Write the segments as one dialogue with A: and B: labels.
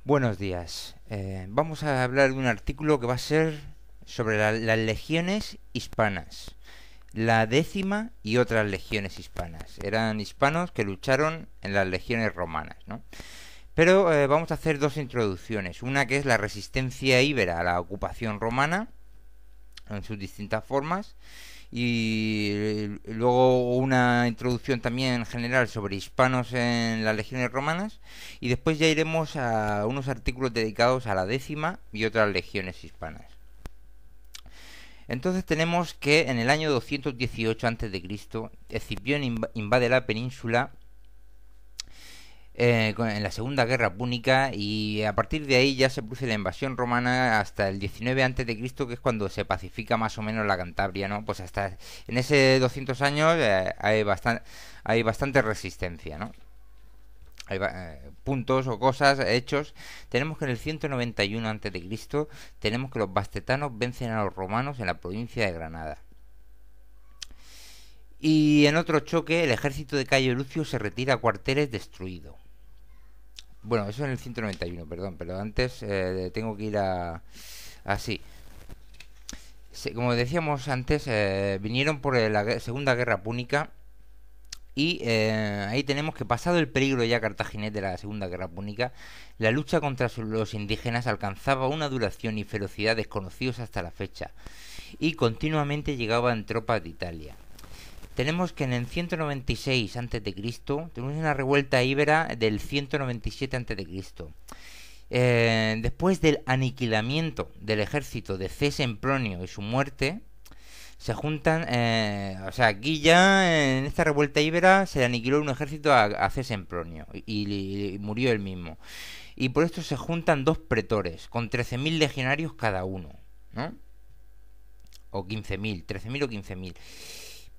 A: Buenos días. Vamos a hablar de un artículo que va a ser sobre las legiones hispanas. La décima y otras legiones hispanas. Eran hispanos que lucharon en las legiones romanas, ¿no? Pero vamos a hacer dos introducciones. Una que es la resistencia íbera a la ocupación romana en sus distintas formas, y luego una introducción también general sobre hispanos en las legiones romanas, y después ya iremos a unos artículos dedicados a la décima y otras legiones hispanas. Entonces tenemos que en el año 218 a.C. Escipión invade la península en la Segunda Guerra Púnica, y a partir de ahí ya se produce la invasión romana hasta el 19 a.C., que es cuando se pacifica más o menos la Cantabria, ¿no? Pues hasta en ese 200 años hay bastante resistencia, ¿no? Hay puntos o cosas, hechos. Tenemos que en el 191 a.C. tenemos que los bastetanos vencen a los romanos en la provincia de Granada. Y en otro choque el ejército de Cayo Lucio se retira a cuarteles destruido. Bueno, eso en el 191, perdón, pero antes tengo que ir así. Como decíamos antes, vinieron por la Segunda Guerra Púnica, y ahí tenemos que, pasado el peligro ya cartaginés de la Segunda Guerra Púnica, la lucha contra los indígenas alcanzaba una duración y ferocidad desconocidos hasta la fecha, y continuamente llegaban tropas de Italia. Tenemos que en el 196 a.C. tenemos una revuelta íbera del 197 a.C. Después del aniquilamiento del ejército de C. Sempronio y su muerte, se juntan, aquí ya en esta revuelta íbera se le aniquiló un ejército a C. Sempronio y murió él mismo. Y por esto se juntan dos pretores con 13.000 legionarios cada uno, ¿no? O 15.000, 13.000 o 15.000.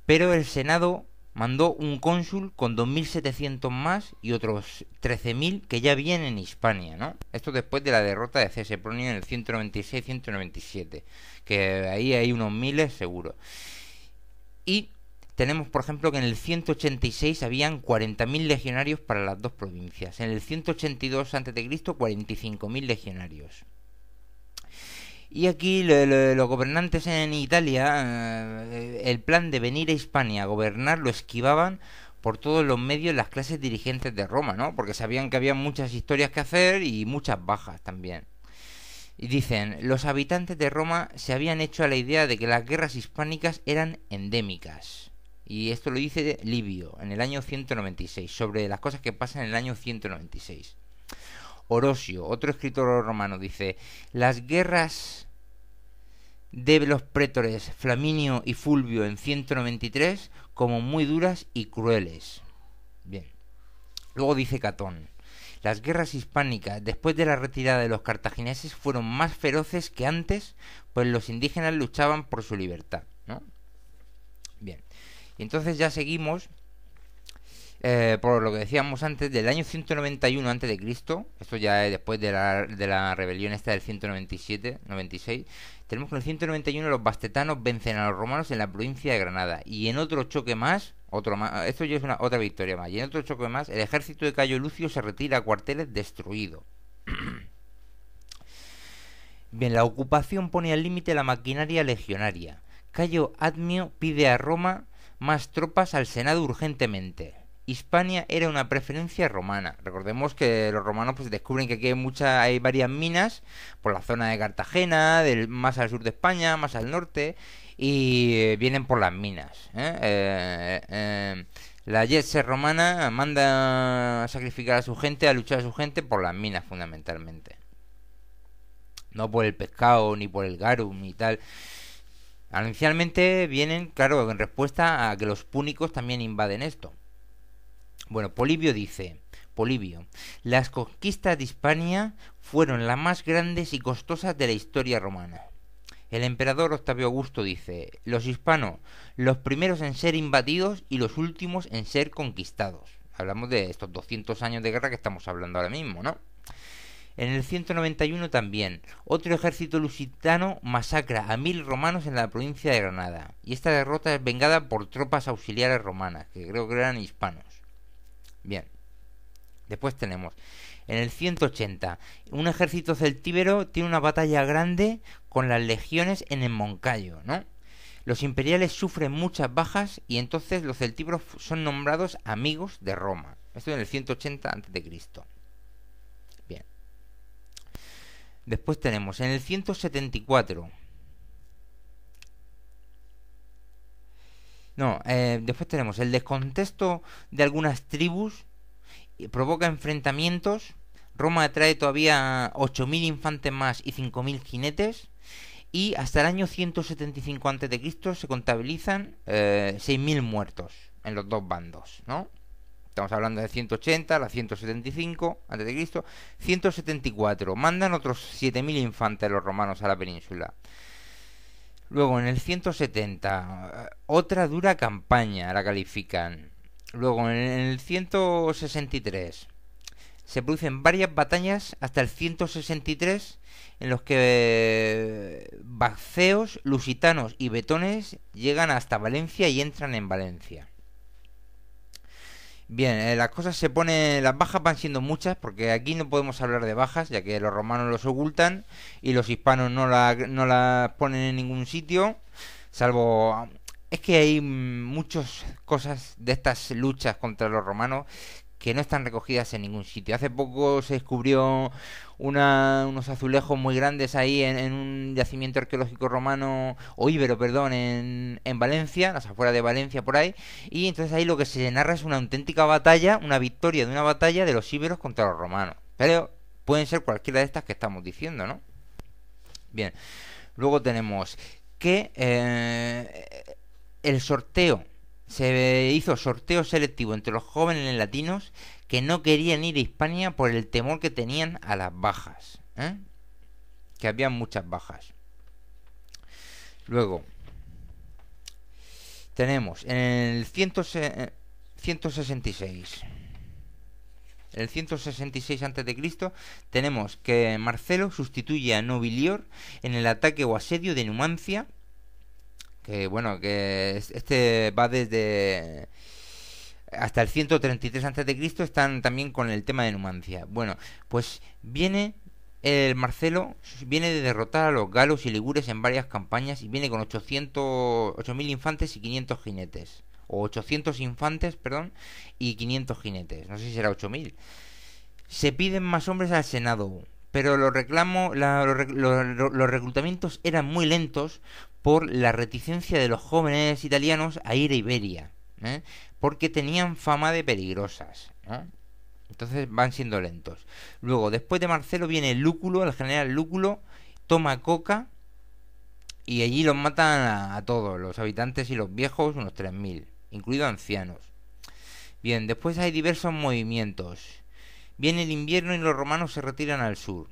A: Pero el Senado mandó un cónsul con 2.700 más y otros 13.000 que ya vienen en Hispania, ¿no? Esto después de la derrota de C. Sempronio en el 196-197, que ahí hay unos miles seguro. Y tenemos, por ejemplo, que en el 186 habían 40.000 legionarios para las dos provincias. En el 182 a.C., 45.000 legionarios. Y aquí los gobernantes en Italia, el plan de venir a Hispania a gobernar lo esquivaban por todos los medios las clases dirigentes de Roma, ¿no? Porque sabían que había muchas historias que hacer y muchas bajas también. Y dicen, los habitantes de Roma se habían hecho a la idea de que las guerras hispánicas eran endémicas. Y esto lo dice Livio en el año 196, sobre las cosas que pasan en el año 196. Orosio, otro escritor romano, dice: las guerras de los prétores Flaminio y Fulvio en 193 como muy duras y crueles. Bien. Luego dice Catón: las guerras hispánicas después de la retirada de los cartagineses fueron más feroces que antes, pues los indígenas luchaban por su libertad, ¿no? Bien. Y entonces ya seguimos. Por lo que decíamos antes, del año 191 a.C., esto ya es después de la rebelión esta del 197-96, tenemos que en el 191 los bastetanos vencen a los romanos en la provincia de Granada, y en otro choque más, esto ya es otra victoria más, y en otro choque más, el ejército de Cayo Lucio se retira a cuarteles destruido. Bien, la ocupación pone al límite la maquinaria legionaria. Cayo Admio pide a Roma más tropas al Senado urgentemente. Hispania era una preferencia romana. Recordemos que los romanos pues descubren que aquí hay varias minas por la zona de Cartagena, más al sur de España, más al norte, y vienen por las minas. La Jetser romana manda a sacrificar a su gente, a luchar a su gente por las minas fundamentalmente. No por el pescado, ni por el garum, ni tal. Inicialmente vienen, claro, en respuesta a que los púnicos también invaden esto. Bueno, Polibio dice: las conquistas de Hispania fueron las más grandes y costosas de la historia romana. El emperador Octavio Augusto dice: los hispanos, los primeros en ser invadidos y los últimos en ser conquistados. Hablamos de estos 200 años de guerra que estamos hablando ahora mismo, ¿no? En el 191 también, otro ejército lusitano masacra a 1.000 romanos en la provincia de Granada, y esta derrota es vengada por tropas auxiliares romanas, que creo que eran hispanos. Bien. Después tenemos, en el 180, un ejército celtíbero tiene una batalla grande con las legiones en el Moncayo, ¿no? Los imperiales sufren muchas bajas y entonces los celtíberos son nombrados amigos de Roma. Esto en el 180 a.C. Bien. Después tenemos en el 174. Después tenemos el descontexto de algunas tribus provoca enfrentamientos. Roma atrae todavía 8.000 infantes más y 5.000 jinetes. Y hasta el año 175 a.C. se contabilizan 6.000 muertos en los dos bandos, ¿no? Estamos hablando de 180 a la 175 a.C. 174. Mandan otros 7.000 infantes los romanos a la península. Luego en el 170, otra dura campaña la califican. Luego en el 163 se producen varias batallas hasta el 163 en los que bacceos, lusitanos y betones llegan hasta Valencia y entran en Valencia. Bien, las cosas se ponen, las bajas van siendo muchas porque aquí no podemos hablar de bajas ya que los romanos los ocultan y los hispanos no las ponen en ningún sitio, salvo... Es que hay muchas cosas de estas luchas contra los romanos que no están recogidas en ningún sitio. Hace poco se descubrió unos azulejos muy grandes ahí en un yacimiento arqueológico romano, o íbero, perdón, en Valencia, las afueras de Valencia por ahí, y entonces ahí lo que se narra es una auténtica batalla, una victoria de una batalla de los íberos contra los romanos. Pero pueden ser cualquiera de estas que estamos diciendo, ¿no? Bien, luego tenemos que el sorteo. Se hizo sorteo selectivo entre los jóvenes latinos que no querían ir a Hispania por el temor que tenían a las bajas, que había muchas bajas. Luego tenemos en el 166. En el 166 a.C. tenemos que Marcelo sustituye a Nobilior en el ataque o asedio de Numancia. Que bueno, que este va desde hasta el 133 a.C. están también con el tema de Numancia. Bueno, pues viene el Marcelo, viene de derrotar a los galos y ligures en varias campañas y viene con 8.000 infantes y 500 jinetes. O 800 infantes, perdón, y 500 jinetes. No sé si será 8.000. Se piden más hombres al Senado, pero los reclutamientos eran muy lentos por la reticencia de los jóvenes italianos a ir a Iberia, porque tenían fama de peligrosas, ¿no? Entonces van siendo lentos. Luego, después de Marcelo viene Lúculo, el general Lúculo, toma Coca y allí los matan a todos, los habitantes y los viejos, unos 3.000, incluidos ancianos. Bien, después hay diversos movimientos. Viene el invierno y los romanos se retiran al sur.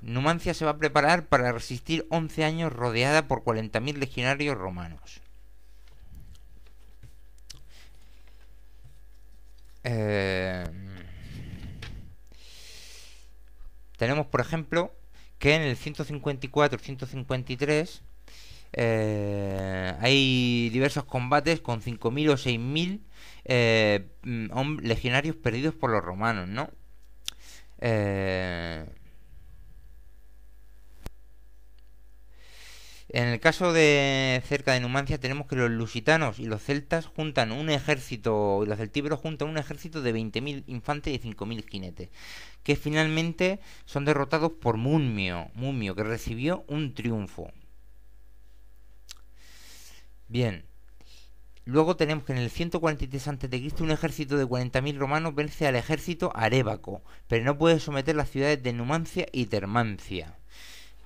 A: Numancia se va a preparar para resistir 11 años rodeada por 40.000 legionarios romanos. Tenemos, por ejemplo, que en el 154-153 hay diversos combates con 5.000 o 6.000 legionarios perdidos por los romanos, ¿no? En el caso de cerca de Numancia tenemos que los lusitanos y los celtas juntan un ejército, y los celtíberos juntan un ejército de 20.000 infantes y 5.000 jinetes, que finalmente son derrotados por Mumio, que recibió un triunfo. Bien, luego tenemos que en el 143 a.C. un ejército de 40.000 romanos vence al ejército arébaco, pero no puede someter las ciudades de Numancia y Termancia.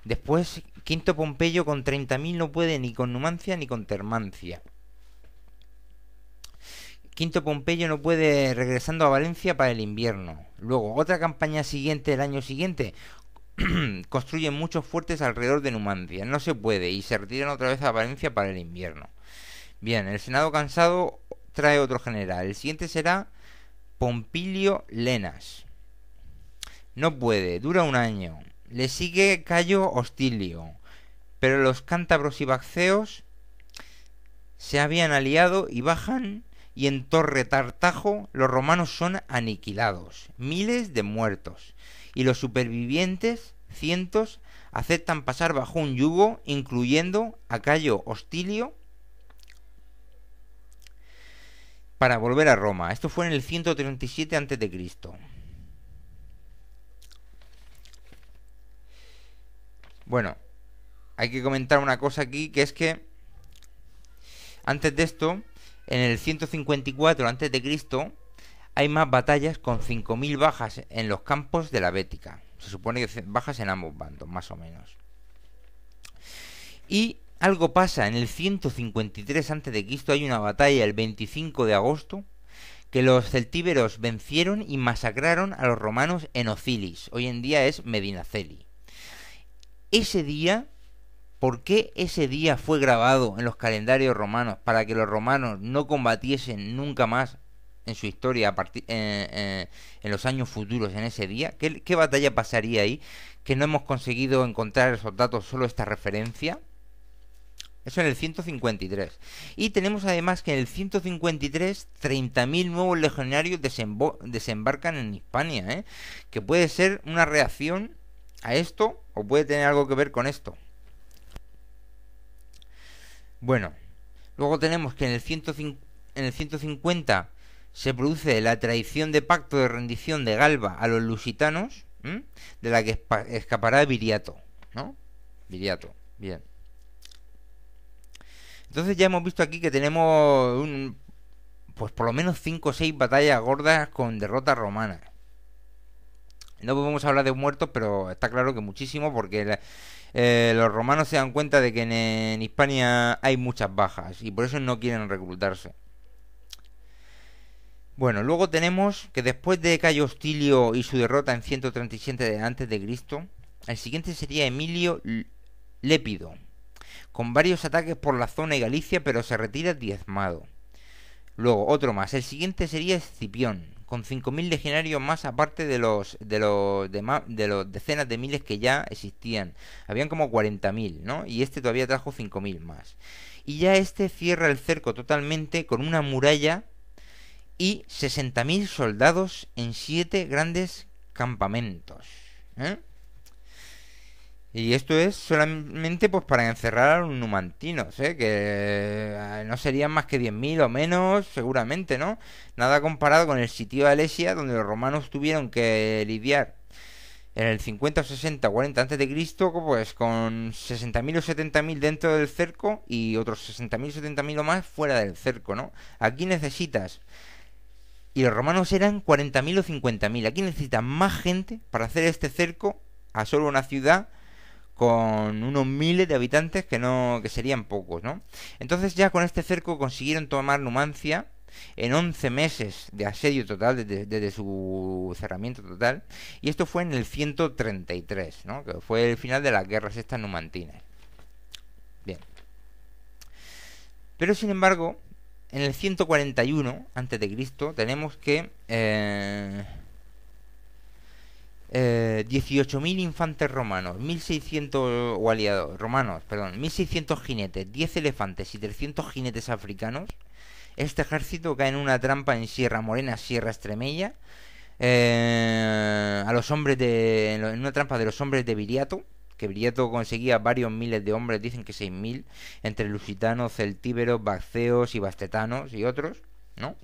A: Después, Quinto Pompeyo con 30.000 no puede ni con Numancia ni con Termancia. Quinto Pompeyo no puede regresando a Valencia para el invierno. Luego, otra campaña siguiente, el año siguiente, construyen muchos fuertes alrededor de Numancia. No se puede y se retiran otra vez a Valencia para el invierno. Bien, el Senado cansado trae otro general. El siguiente será Pompilio Lenas. No puede, dura un año. Le sigue Cayo Hostilio, pero los cántabros y bacceos se habían aliado y bajan y en Torre Tartajo los romanos son aniquilados, miles de muertos, y los supervivientes, cientos, aceptan pasar bajo un yugo, incluyendo a Cayo Hostilio, para volver a Roma. Esto fue en el 137 a.C. Bueno, hay que comentar una cosa aquí, que es que antes de esto, en el 154 a.C., hay más batallas con 5.000 bajas en los campos de la Bética. Se supone que bajas en ambos bandos, más o menos. Y algo pasa en el 153 a.C., hay una batalla el 25 de agosto, que los celtíberos vencieron y masacraron a los romanos en Ocilis. Hoy en día es Medinaceli. Ese día, ¿por qué ese día fue grabado en los calendarios romanos para que los romanos no combatiesen nunca más en su historia en los años futuros en ese día? ¿Qué batalla pasaría ahí? Que no hemos conseguido encontrar esos datos, solo esta referencia. Eso en el 153. Y tenemos además que en el 153 30.000 nuevos legionarios desembarcan en Hispania, ¿eh? Que puede ser una reacción a esto o puede tener algo que ver con esto. Bueno, luego tenemos que en el 150 se produce la traición de pacto de rendición de Galba a los lusitanos, de la que escapará Viriato, ¿no? Viriato, bien. Entonces ya hemos visto aquí que tenemos pues por lo menos 5 o 6 batallas gordas con derrotas romanas. No podemos hablar de muertos, pero está claro que muchísimo, porque los romanos se dan cuenta de que en Hispania hay muchas bajas y por eso no quieren reclutarse. Bueno, luego tenemos que después de Cayo Hostilio y su derrota en 137 a.C., el siguiente sería Emilio Lépido, con varios ataques por la zona y Galicia, pero se retira diezmado. Luego, otro más. El siguiente sería Escipión, con 5.000 legionarios más, aparte de los decenas de miles que ya existían. Habían como 40.000, ¿no? Y este todavía trajo 5.000 más. Y ya este cierra el cerco totalmente con una muralla y 60.000 soldados en 7 grandes campamentos, ¿eh? Y esto es solamente pues para encerrar a los numantinos, ¿eh? Que no serían más que 10.000 o menos, seguramente, ¿no? Nada comparado con el sitio de Alesia, donde los romanos tuvieron que lidiar en el 50, 60, 40 a.C., pues con 60.000 o 70.000 dentro del cerco y otros 60.000 o 70.000 o más fuera del cerco, ¿no? Aquí necesitas... Y los romanos eran 40.000 o 50.000. Aquí necesitan más gente para hacer este cerco a solo una ciudad con unos miles de habitantes que serían pocos, ¿no? Entonces ya con este cerco consiguieron tomar Numancia en 11 meses de asedio total, desde su cerramiento total, y esto fue en el 133, ¿no? Que fue el final de las guerras estas numantinas. Bien. Pero sin embargo, en el 141 a.C. tenemos que 18.000 infantes romanos, 1.600 o aliados romanos, perdón, 1.600 jinetes, 10 elefantes y 300 jinetes africanos. Este ejército cae en una trampa en Sierra Morena, Sierra Estremella, en una trampa de los hombres de Viriato, que Viriato conseguía varios miles de hombres, dicen que 6.000, entre lusitanos, celtíberos, bacceos y bastetanos y otros, ¿no?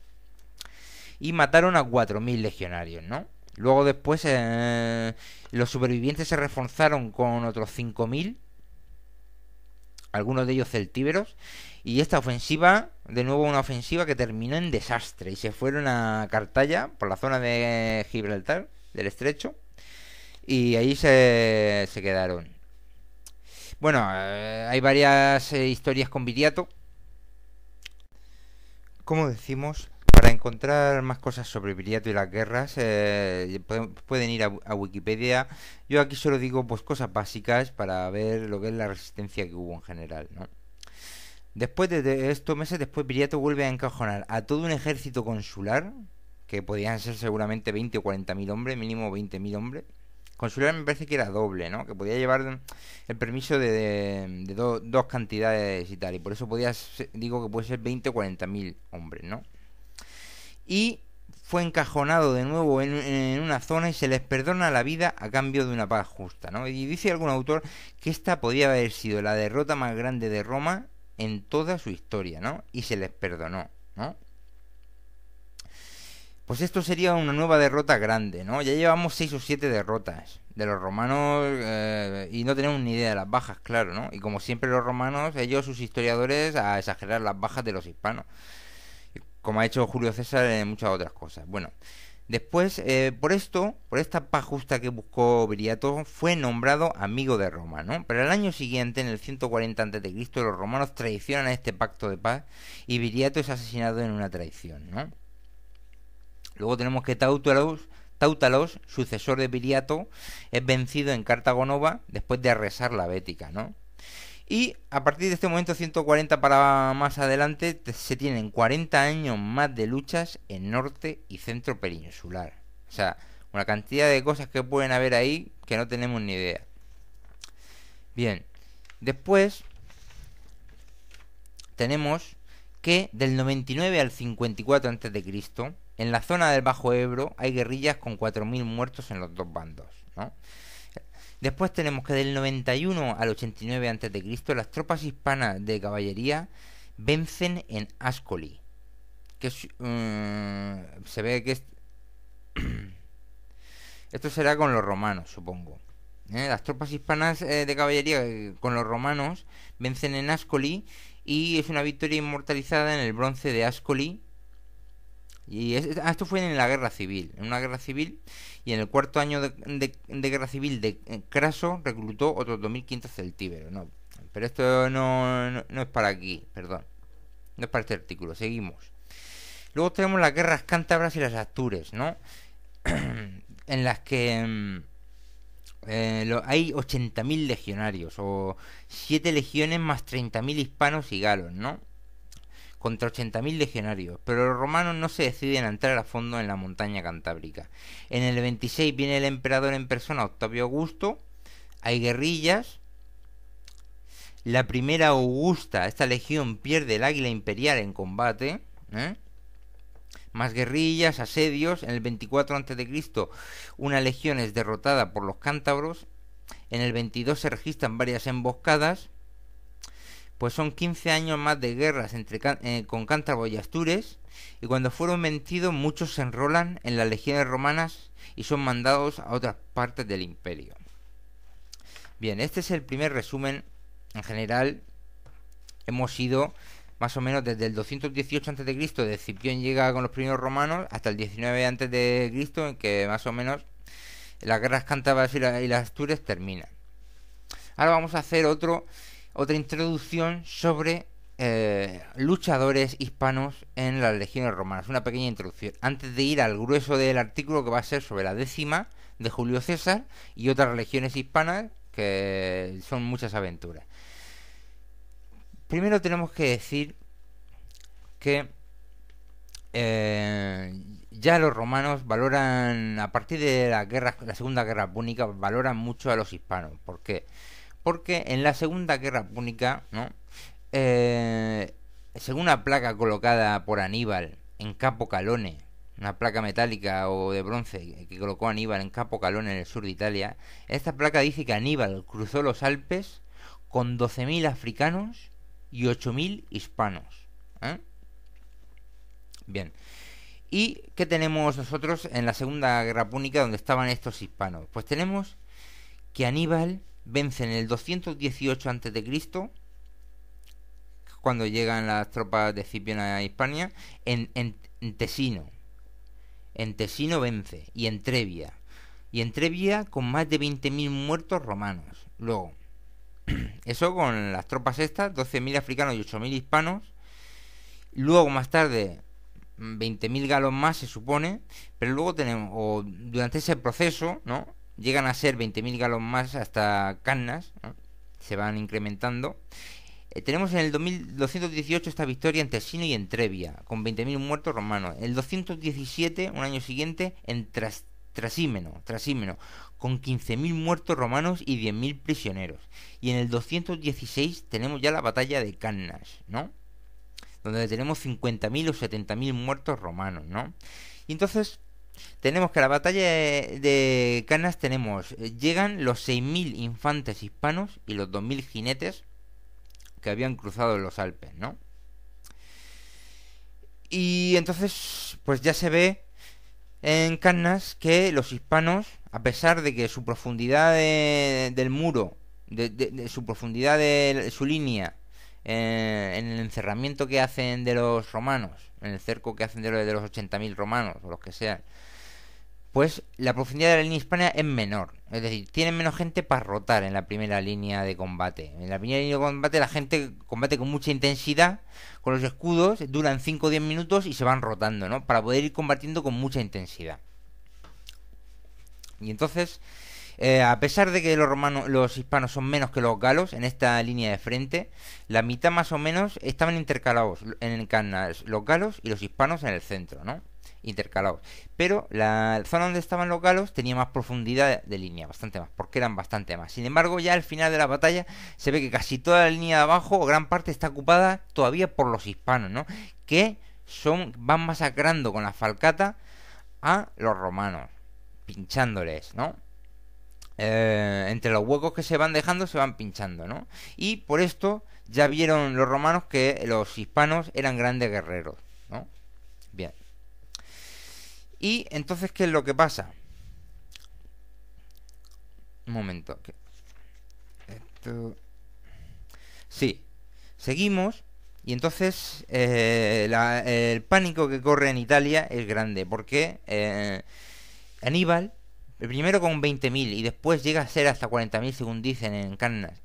A: Y mataron a 4.000 legionarios, ¿no? Luego después los supervivientes se reforzaron con otros 5.000, algunos de ellos celtíberos, y esta ofensiva, de nuevo una ofensiva que terminó en desastre, y se fueron a Cartaya, por la zona de Gibraltar, del estrecho, y ahí se quedaron. Bueno, hay varias historias con Viriato. Como decimos, para encontrar más cosas sobre Viriato y las guerras, pueden ir a Wikipedia. Yo aquí solo digo pues cosas básicas para ver lo que es la resistencia que hubo en general, ¿no? Después de estos meses, después Viriato vuelve a encajonar a todo un ejército consular, que podían ser seguramente 20 o 40.000 hombres, mínimo 20.000 hombres. Consular me parece que era doble, ¿no? Que podía llevar el permiso de dos cantidades y tal. Y por eso digo que puede ser 20 o 40.000 hombres, ¿no? y fue encajonado de nuevo en una zona y se les perdona la vida a cambio de una paz justa, ¿no? Y dice algún autor que esta podía haber sido la derrota más grande de Roma en toda su historia, ¿no? Y se les perdonó, ¿no? Pues esto sería una nueva derrota grande, ¿no? Ya llevamos 6 o 7 derrotas de los romanos y no tenemos ni idea de las bajas, claro, ¿no? Y como siempre los romanos, ellos, sus historiadores, a exagerar las bajas de los hispanos, como ha hecho Julio César en muchas otras cosas. Bueno, después, por esta paz justa que buscó Viriato, fue nombrado amigo de Roma, ¿no? Pero el año siguiente, en el 140 a.C., los romanos traicionan este pacto de paz y Viriato es asesinado en una traición, ¿no? Luego tenemos que Táutalos, sucesor de Viriato, es vencido en Cartago Nova después de arrasar la Bética, ¿no? Y a partir de este momento, 140 para más adelante, se tienen 40 años más de luchas en norte y centro peninsular. O sea, una cantidad de cosas que pueden haber ahí que no tenemos ni idea. Bien, después tenemos que del 99 al 54 a.C., en la zona del Bajo Ebro hay guerrillas con 4.000 muertos en los dos bandos, ¿no? Después tenemos que del 91 al 89 a.C., las tropas hispanas de caballería vencen en Ascoli, que se ve que esto será con los romanos, supongo. Las tropas hispanas de caballería con los romanos vencen en Ascoli y es una victoria inmortalizada en el bronce de Ascoli. Y esto fue en la guerra civil, en una guerra civil, y en el cuarto año de guerra civil de Craso reclutó otros 2.500 celtíberos, ¿no? Pero esto no es para aquí, perdón, no es para este artículo, seguimos. Luego tenemos las guerras cántabras y las astures, ¿no? En las que hay 80.000 legionarios, o 7 legiones más 30.000 hispanos y galos, ¿no? Contra 80.000 legionarios, pero los romanos no se deciden a entrar a fondo en la montaña cantábrica. En el 26 viene el emperador en persona, Octavio Augusto, hay guerrillas, la primera Augusta, esta legión pierde el águila imperial en combate, más guerrillas, asedios, en el 24 a.C. una legión es derrotada por los cántabros, en el 22 se registran varias emboscadas. Pues son 15 años más de guerras con cántabros y astures, y cuando fueron vencidos muchos se enrolan en las legiones romanas y son mandados a otras partes del imperio. Bien, este es el primer resumen. En general hemos ido más o menos desde el 218 a.C., de Escipión llega con los primeros romanos, hasta el 19 a.C., en que más o menos las guerras cántabras y las astures terminan. Ahora vamos a hacer otra introducción sobre luchadores hispanos en las legiones romanas. Una pequeña introducción antes de ir al grueso del artículo, que va a ser sobre la 10ª de Julio César y otras legiones hispanas, que son muchas aventuras. Primero tenemos que decir que ya los romanos valoran, a partir de la Segunda Guerra Púnica, valoran mucho a los hispanos. ¿Por qué? Porque en la Segunda Guerra Púnica, ¿no? Según una placa colocada por Aníbal en Capo Calone, una placa metálica o de bronce que colocó Aníbal en Capo Calone, en el sur de Italia, esta placa dice que Aníbal cruzó los Alpes con 12.000 africanos y 8.000 hispanos. Bien. ¿Y qué tenemos nosotros en la Segunda Guerra Púnica donde estaban estos hispanos? Pues tenemos que Aníbal vence en el 218 a.C., cuando llegan las tropas de Escipión a Hispania, en Tesino. En Tesino vence, y en Trebia. Y en Trebia con más de 20.000 muertos romanos. Luego, eso con las tropas estas, 12.000 africanos y 8.000 hispanos. Luego, más tarde, 20.000 galos más, se supone. Pero luego tenemos, o durante ese proceso, ¿no?, llegan a ser 20.000 galos más hasta Cannas, ¿no?, se van incrementando. Tenemos en el 218 esta victoria en Tesino y en Trebia, con 20.000 muertos romanos. El 217, un año siguiente, en Trasímeno, con 15.000 muertos romanos y 10.000 prisioneros. Y en el 216 tenemos ya la batalla de Cannas, ¿no?, donde tenemos 50.000 o 70.000 muertos romanos, ¿no? Y entonces tenemos que a la batalla de Cannas llegan los 6.000 infantes hispanos y los 2.000 jinetes que habían cruzado los Alpes, ¿no? Y entonces, pues ya se ve en Cannas que los hispanos, a pesar de que su profundidad del muro, de su profundidad de su línea, en el encerramiento que hacen de los romanos, en el cerco que hacen de los 80.000 romanos, o los que sean, pues la profundidad de la línea hispana es menor. Es decir, tienen menos gente para rotar en la primera línea de combate. En la primera línea de combate la gente combate con mucha intensidad, con los escudos, duran 5 o 10 minutos y se van rotando, ¿no? Para poder ir combatiendo con mucha intensidad. Y entonces, a pesar de que los hispanos son menos que los galos en esta línea de frente, la mitad más o menos estaban intercalados en Cannas, los galos y los hispanos en el centro, ¿no? Intercalados. Pero la zona donde estaban los galos tenía más profundidad de línea, bastante más, porque eran bastante más. Sin embargo, ya al final de la batalla se ve que casi toda la línea de abajo, o gran parte, está ocupada todavía por los hispanos, ¿no? Que van masacrando con la falcata a los romanos, pinchándoles, ¿no? Entre los huecos que se van dejando se van pinchando, ¿no? Y por esto ya vieron los romanos que los hispanos eran grandes guerreros, ¿no? Bien. Y entonces, ¿qué es lo que pasa? Un momento. Sí, seguimos. Y entonces el pánico que corre en Italia es grande. Porque Aníbal, primero con 20.000 y después llega a ser hasta 40.000, según dicen en Cannas,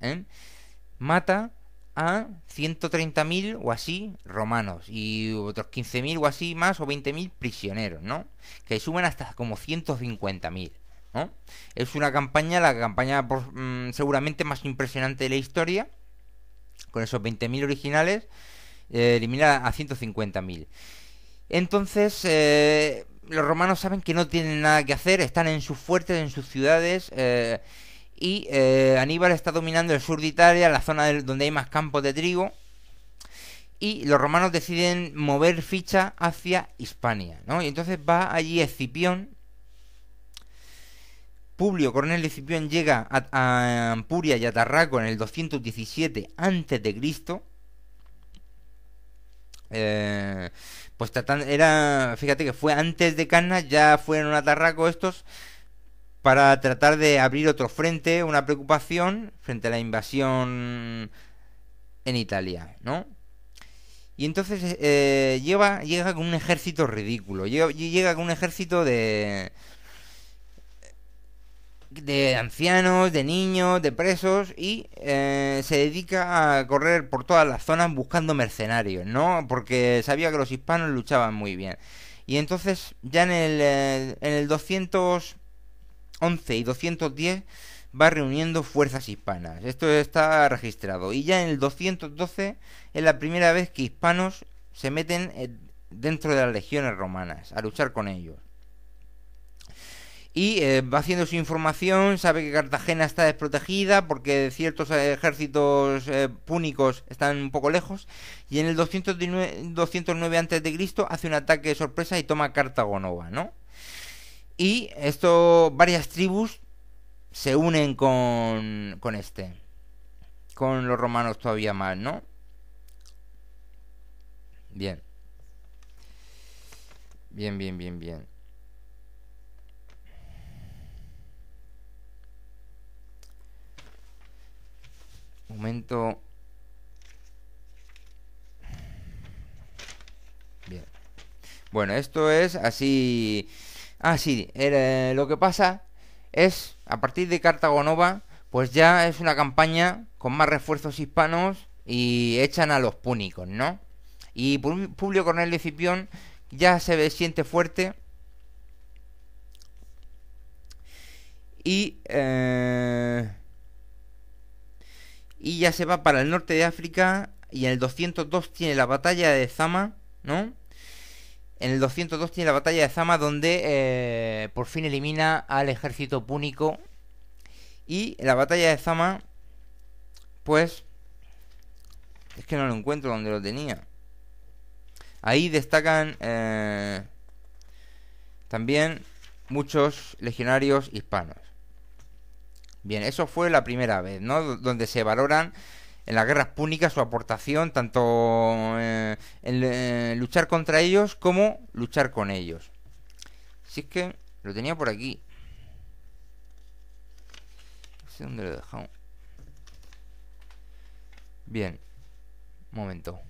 A: mata a 130.000 o así romanos y otros 15.000 o así más, o 20.000 prisioneros, ¿no? Que suman hasta como 150.000, ¿no? Es una campaña, la campaña seguramente más impresionante de la historia, con esos 20.000 originales, eliminar a 150.000. Entonces, los romanos saben que no tienen nada que hacer, están en sus fuertes, en sus ciudades, y Aníbal está dominando el sur de Italia, la zona donde hay más campos de trigo, y los romanos deciden mover ficha hacia Hispania, ¿no? Y entonces va allí Escipión. Publio Cornelio Escipión llega a Ampuria y a Tarraco en el 217 a.C. Pues fíjate que fue antes de Cannas, ya fueron a Tarraco estos para tratar de abrir otro frente, una preocupación frente a la invasión en Italia, ¿no? Y entonces llega con un ejército ridículo, llega con un ejército de ancianos, de niños, de presos, y se dedica a correr por todas las zonas buscando mercenarios, ¿no? Porque sabía que los hispanos luchaban muy bien. Y entonces ya en el 211 y 210 va reuniendo fuerzas hispanas. Esto está registrado. Y ya en el 212 es la primera vez que hispanos se meten dentro de las legiones romanas a luchar con ellos. Y va haciendo su información, sabe que Cartagena está desprotegida porque ciertos ejércitos púnicos están un poco lejos. Y en el 209 a.C. hace un ataque de sorpresa y toma Cartago Nova, ¿no? Y varias tribus se unen con los romanos todavía más, ¿no? Bien. Bien. Momento. Bien. Bueno, esto es así. Sí, lo que pasa es, a partir de Cartago Nova, pues ya es una campaña con más refuerzos hispanos y echan a los púnicos, ¿no? Y Publio Cornelio Escipión ya siente fuerte y ya se va para el norte de África, y en el 202 tiene la batalla de Zama, ¿no? En el 202 tiene la batalla de Zama, donde por fin elimina al ejército púnico. Y en la batalla de Zama, pues, es que no lo encuentro donde lo tenía. Ahí destacan también muchos legionarios hispanos. Bien, eso fue la primera vez, ¿no? Donde se valoran en las guerras púnicas su aportación, tanto en luchar contra ellos como luchar con ellos. Si es que lo tenía por aquí. No sé dónde lo he dejado. Bien, un momento.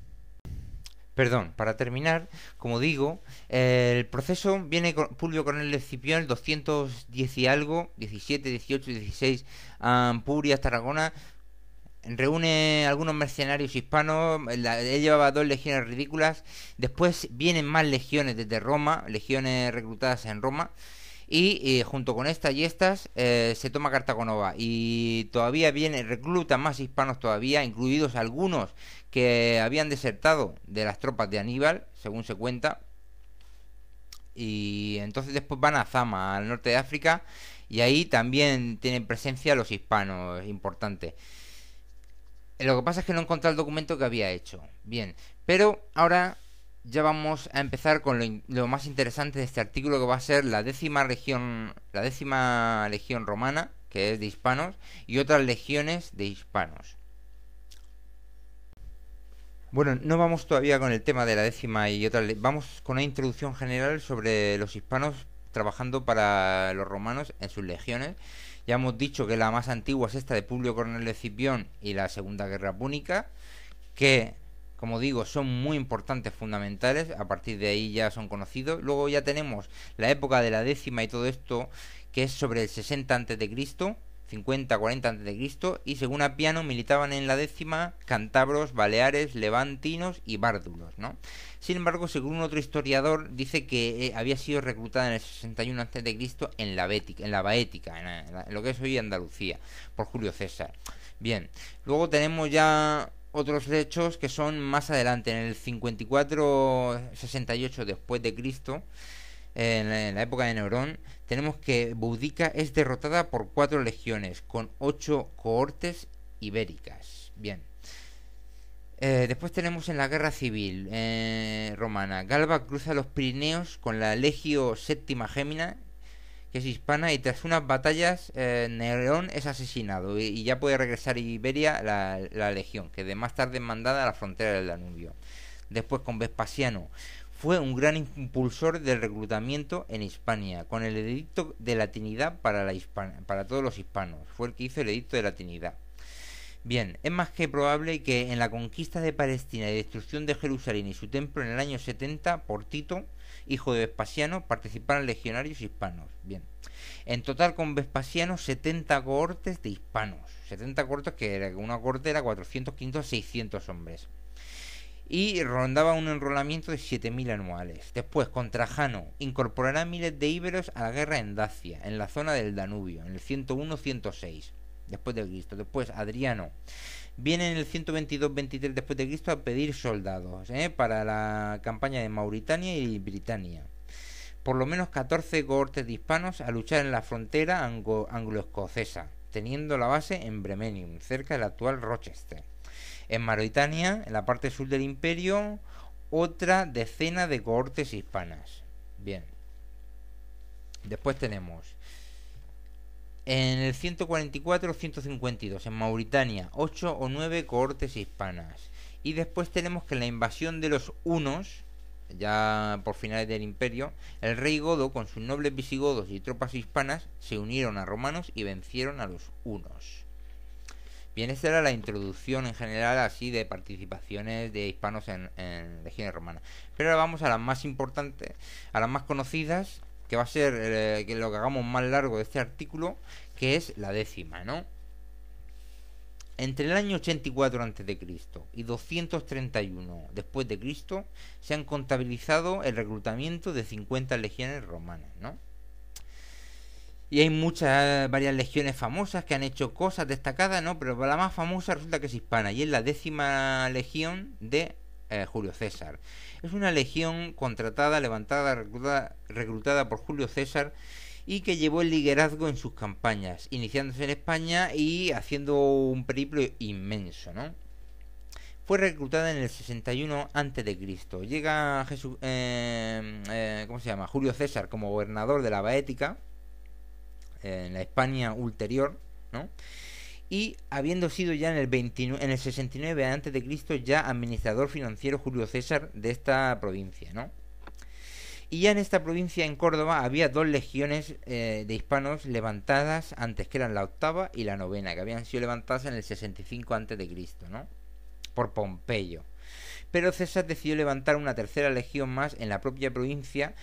A: Perdón, para terminar, como digo, el proceso viene con Publio Cornelio Escipión, el 210 y algo, 17, 18, 16, a Ampurias, Tarragona. Reúne algunos mercenarios hispanos, él llevaba 2 legiones ridículas, después vienen más legiones desde Roma, legiones reclutadas en Roma, y junto con estas y estas se toma Cartagonova, y todavía reclutan más hispanos todavía, incluidos algunos que habían desertado de las tropas de Aníbal, según se cuenta, y entonces después van a Zama, al norte de África, y ahí también tienen presencia los hispanos, importante. Lo que pasa es que no encontré el documento que había hecho. Bien, pero ahora ya vamos a empezar con lo más interesante de este artículo, que va a ser la décima legión romana, que es de hispanos, y otras legiones de hispanos. Bueno, no vamos todavía con el tema de la décima y otras. Vamos con una introducción general sobre los hispanos trabajando para los romanos en sus legiones. Ya hemos dicho que la más antigua es esta de Publio Cornelio Escipión y la Segunda Guerra Púnica, que, como digo, son muy importantes, fundamentales. A partir de ahí ya son conocidos. Luego ya tenemos la época de la décima y todo esto, que es sobre el 60 a.C., 50, 40 a.C., y según Apiano militaban en la décima cantabros, baleares, levantinos y bárdulos, ¿no? Sin embargo, según otro historiador, dice que había sido reclutada en el 61 a.C. en la Baética, en lo que es hoy Andalucía, por Julio César. Bien, luego tenemos ya otros hechos que son más adelante, en el 54-68 después de Cristo, en la época de Nerón, tenemos que Boudica es derrotada por 4 legiones, con 8 cohortes ibéricas. Bien. Después tenemos en la guerra civil romana, Galba cruza los Pirineos con la Legio Séptima Gémina, que es hispana, y tras unas batallas Nerón es asesinado y ya puede regresar a Iberia la legión, que de más tarde es mandada a la frontera del Danubio. Después con Vespasiano, fue un gran impulsor del reclutamiento en Hispania, con el edicto de latinidad para todos los hispanos. Fue el que hizo el edicto de latinidad. Bien, es más que probable que en la conquista de Palestina y destrucción de Jerusalén y su templo en el año 70 por Tito, hijo de Vespasiano, participaran legionarios hispanos. Bien, en total con Vespasiano 70 cohortes de hispanos. 70 cohortes, que una cohorte era 400, 500, 600 hombres. Y rondaba un enrolamiento de 7.000 anuales. Después, con Trajano, incorporará miles de íberos a la guerra en Dacia, en la zona del Danubio, en el 101-106 después de Cristo. Después, Adriano viene en el 122-23 después de Cristo a pedir soldados para la campaña de Mauritania y Britania. Por lo menos 14 cohortes de hispanos a luchar en la frontera anglo-escocesa, teniendo la base en Bremenium, cerca del actual Rochester. En Mauritania, en la parte sur del imperio, otra decena de cohortes hispanas. Bien. Después tenemos en el 144-152, en Mauritania, 8 o 9 cohortes hispanas. Y después tenemos que en la invasión de los hunos, ya por finales del imperio, el rey Godo con sus nobles visigodos y tropas hispanas se unieron a romanos y vencieron a los hunos. Bien, esta era la introducción en general así de participaciones de hispanos en legiones romanas. Pero ahora vamos a las más importantes, a las más conocidas, que va a ser lo que hagamos más largo de este artículo, que es la décima, ¿no? Entre el año 84 a.C. y 231 después de Cristo se han contabilizado el reclutamiento de 50 legiones romanas, ¿no? Y hay varias legiones famosas que han hecho cosas destacadas, ¿no? Pero la más famosa resulta que es hispana, y es la 10ª legión de Julio César. Es una legión contratada, levantada, reclutada por Julio César, y que llevó el liderazgo en sus campañas, iniciándose en España y haciendo un periplo inmenso, ¿no? fue reclutada en el 61 a.C. Llega Jesús, ¿cómo se llama? Julio César como gobernador de la Baética, en la Hispania ulterior, ¿no? Y habiendo sido ya en el 69 a.C. ya administrador financiero Julio César de esta provincia, ¿no? Y ya en esta provincia, en Córdoba, había dos legiones de hispanos levantadas antes, que eran la octava y la novena, que habían sido levantadas en el 65 a.C., ¿no? Por Pompeyo. Pero César decidió levantar una tercera legión más en la propia provincia,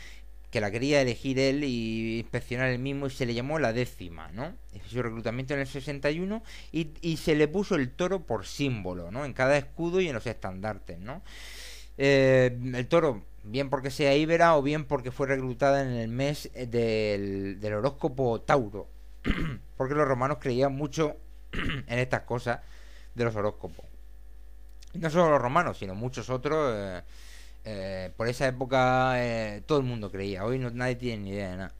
A: que la quería elegir él y inspeccionar él mismo, y se le llamó la décima, ¿no? Su reclutamiento en el 61 y se le puso el toro por símbolo, ¿no? En cada escudo y en los estandartes, ¿no? El toro, bien porque sea íbera o bien porque fue reclutada en el mes del horóscopo Tauro, porque los romanos creían mucho en estas cosas de los horóscopos. No solo los romanos, sino muchos otros. Por esa época todo el mundo creía. Hoy no, nadie tiene ni idea de nada.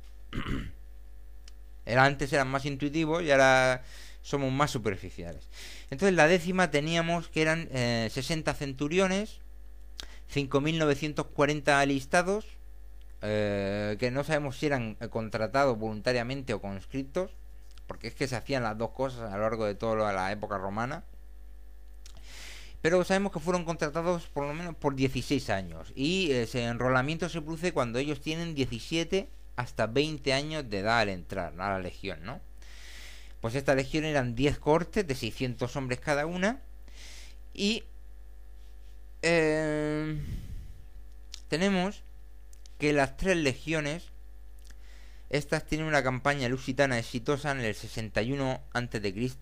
A: Antes eran más intuitivos y ahora somos más superficiales. Entonces la décima teníamos que eran 60 centuriones, 5.940 alistados, que no sabemos si eran contratados voluntariamente o conscriptos, porque es que se hacían las dos cosas a lo largo de toda la época romana. Pero sabemos que fueron contratados por lo menos por 16 años. Y ese enrolamiento se produce cuando ellos tienen 17 hasta 20 años de edad al entrar, ¿no?, a la legión, ¿no? Pues esta legión eran 10 cohortes de 600 hombres cada una. Y tenemos que las tres legiones, estas tienen una campaña lusitana exitosa en el 61 a.C.,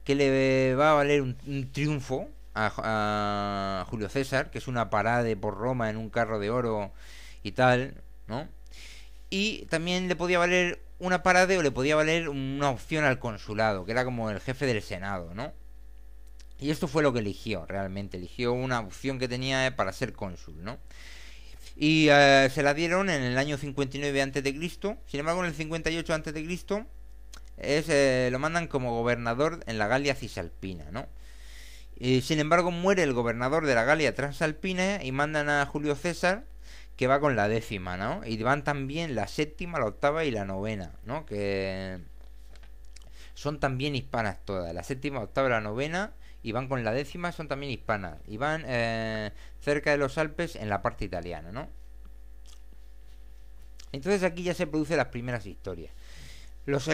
A: que le va a valer un triunfo a Julio César, que es una parade por Roma en un carro de oro y tal, ¿no? Y también le podía valer una parade o le podía valer una opción al consulado, que era como el jefe del Senado, ¿no? Y esto fue lo que eligió, realmente. Eligió una opción que tenía para ser cónsul, ¿no? Y se la dieron en el año 59 a.C. Sin embargo, en el 58 a.C. Lo mandan como gobernador en la Galia Cisalpina, ¿no? Y sin embargo muere el gobernador de la Galia Transalpina y mandan a Julio César, que va con la décima, ¿no? Y van también la séptima, la octava y la novena, ¿no? Que son también hispanas todas. La séptima, octava y la novena, y van con la décima, son también hispanas. Y van cerca de los Alpes, en la parte italiana, ¿no? Entonces aquí ya se producen las primeras historias. Los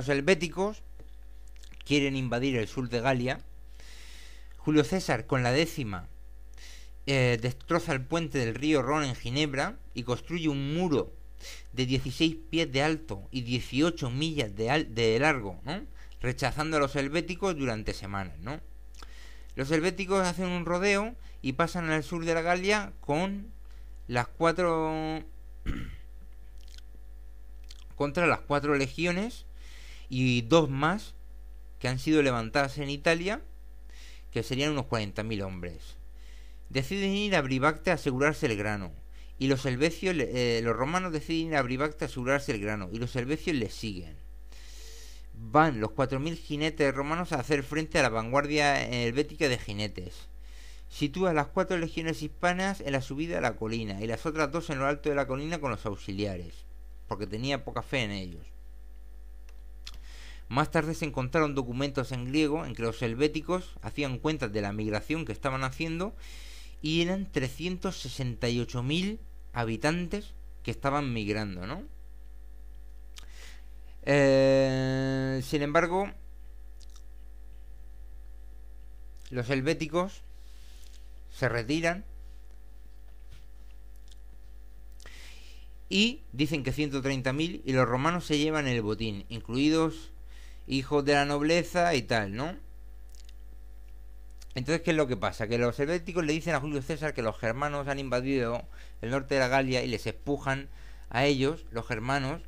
A: helvéticos quieren invadir el sur de Galia. Julio César, con la décima, destroza el puente del río Ron en Ginebra y construye un muro de 16 pies de alto y 18 millas de largo, ¿no? Rechazando a los helvéticos durante semanas, ¿no? Los helvéticos hacen un rodeo y pasan al sur de la Galia contra las 4 legiones y 2 más que han sido levantadas en Italia, que serían unos 40.000 hombres. Deciden ir a Bribacte a asegurarse el grano, y los helvecios, los romanos deciden ir a Bribacte a asegurarse el grano, y los helvecios les siguen. Van los 4.000 jinetes romanos a hacer frente a la vanguardia helvética de jinetes. Sitúa las 4 legiones hispanas en la subida de la colina y las otras 2 en lo alto de la colina con los auxiliares, porque tenía poca fe en ellos. Más tarde se encontraron documentos en griego en que los helvéticos hacían cuentas de la migración que estaban haciendo y eran 368.000 habitantes que estaban migrando, ¿no? Sin embargo, los helvéticos se retiran y dicen que 130.000, y los romanos se llevan el botín, incluidos hijos de la nobleza y tal, ¿no? Entonces, ¿qué es lo que pasa? Que los helvéticos le dicen a Julio César que los germanos han invadido el norte de la Galia y les empujan a ellos, los germanos,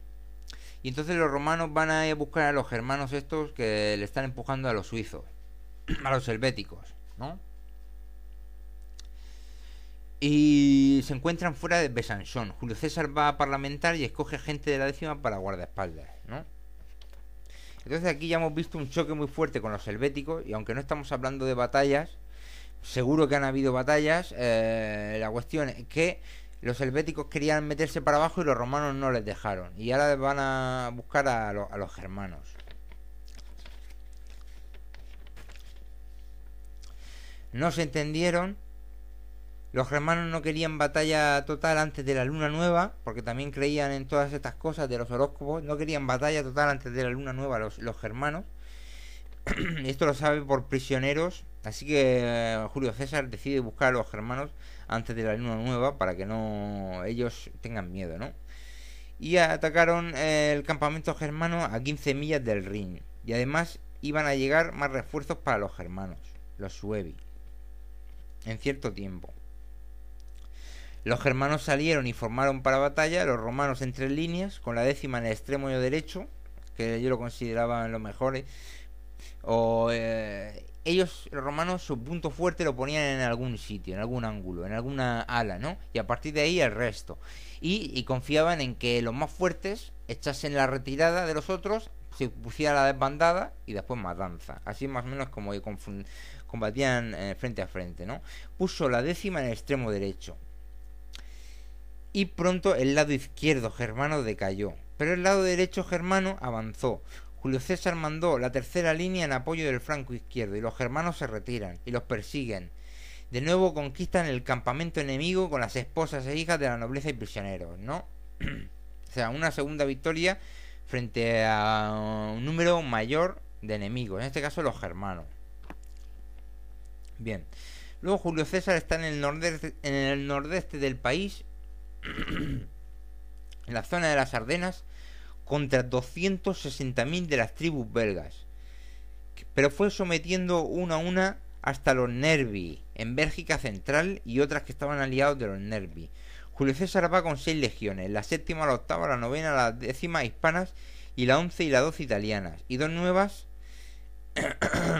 A: y entonces los romanos van a buscar a los germanos estos que le están empujando a los suizos, a los helvéticos, ¿no? Y se encuentran fuera de Besançon. Julio César va a parlamentar y escoge gente de la décima para guardaespaldas, ¿no? Entonces aquí ya hemos visto un choque muy fuerte con los helvéticos, y aunque no estamos hablando de batallas, seguro que han habido batallas. La cuestión es que los helvéticos querían meterse para abajo y los romanos no les dejaron. Y ahora van a buscar a los germanos. No se entendieron. Los germanos no querían batalla total antes de la luna nueva, porque también creían en todas estas cosas de los horóscopos. No querían batalla total antes de la luna nueva los germanos. Esto lo sabe por prisioneros. Así que Julio César decide buscar a los germanos antes de la luna nueva para que no ellos tengan miedo, ¿no? Y atacaron el campamento germano a 15 millas del Rin. Y además iban a llegar más refuerzos para los germanos, los suevi, en cierto tiempo. Los germanos salieron y formaron para batalla, los romanos en 3 líneas, con la décima en el extremo derecho, que yo lo consideraba los mejores. Ellos, los romanos, su punto fuerte lo ponían en algún sitio, en algún ángulo, en alguna ala, ¿no? Y a partir de ahí el resto. Y confiaban en que los más fuertes echasen la retirada de los otros, se pusiera la desbandada y después matanza. Así más o menos como que combatían frente a frente, ¿no? Puso la décima en el extremo derecho. Y pronto el lado izquierdo germano decayó, pero el lado derecho germano avanzó. Julio César mandó la tercera línea en apoyo del flanco izquierdo y los germanos se retiran y los persiguen. De nuevo conquistan el campamento enemigo con las esposas e hijas de la nobleza y prisioneros, ¿no? O sea, una segunda victoria frente a un número mayor de enemigos, en este caso los germanos. Bien, luego Julio César está en el nordeste del país, en la zona de las Ardenas, contra 260.000 de las tribus belgas, pero fue sometiendo una a una hasta los Nervi en Bélgica central y otras que estaban aliados de los Nervi. Julio César va con 6 legiones, la séptima, la octava, la novena, la décima hispanas y la 11 y la 12 italianas, y 2 nuevas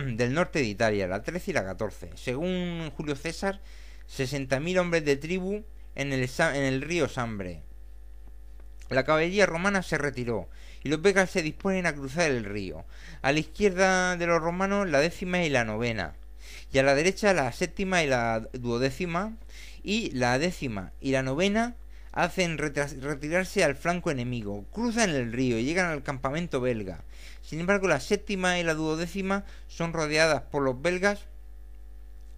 A: del norte de Italia, la 13 y la 14. Según Julio César, 60.000 hombres de tribu en el río Sambre. La caballería romana se retiró y los belgas se disponen a cruzar el río. A la izquierda de los romanos la décima y la novena, y a la derecha la séptima y la duodécima, y la décima y la novena hacen retirarse al flanco enemigo, cruzan el río y llegan al campamento belga. Sin embargo, la séptima y la duodécima son rodeadas por los belgas.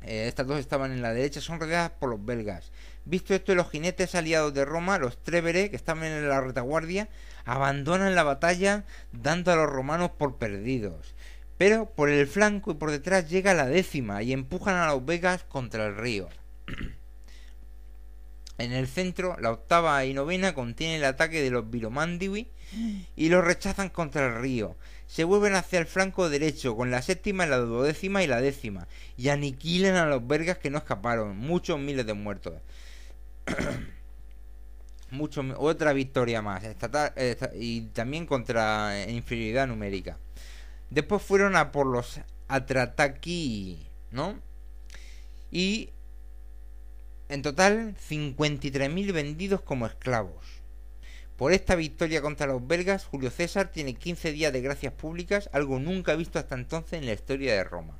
A: Estas dos estaban en la derecha, son rodeadas por los belgas. Visto esto, los jinetes aliados de Roma, los Trevere, que estaban en la retaguardia, abandonan la batalla dando a los romanos por perdidos. Pero por el flanco y por detrás llega la décima y empujan a los belgas contra el río. En el centro, la octava y novena contienen el ataque de los Viromandivi y los rechazan contra el río. Se vuelven hacia el flanco derecho con la séptima, la duodécima y la décima y aniquilan a los belgas que no escaparon, muchos miles de muertos. Otra victoria más y también contra inferioridad numérica. Después fueron a por los Atrataki, ¿no? Y en total 53.000 vendidos como esclavos. Por esta victoria contra los belgas, Julio César tiene 15 días de gracias públicas, algo nunca visto hasta entonces en la historia de Roma.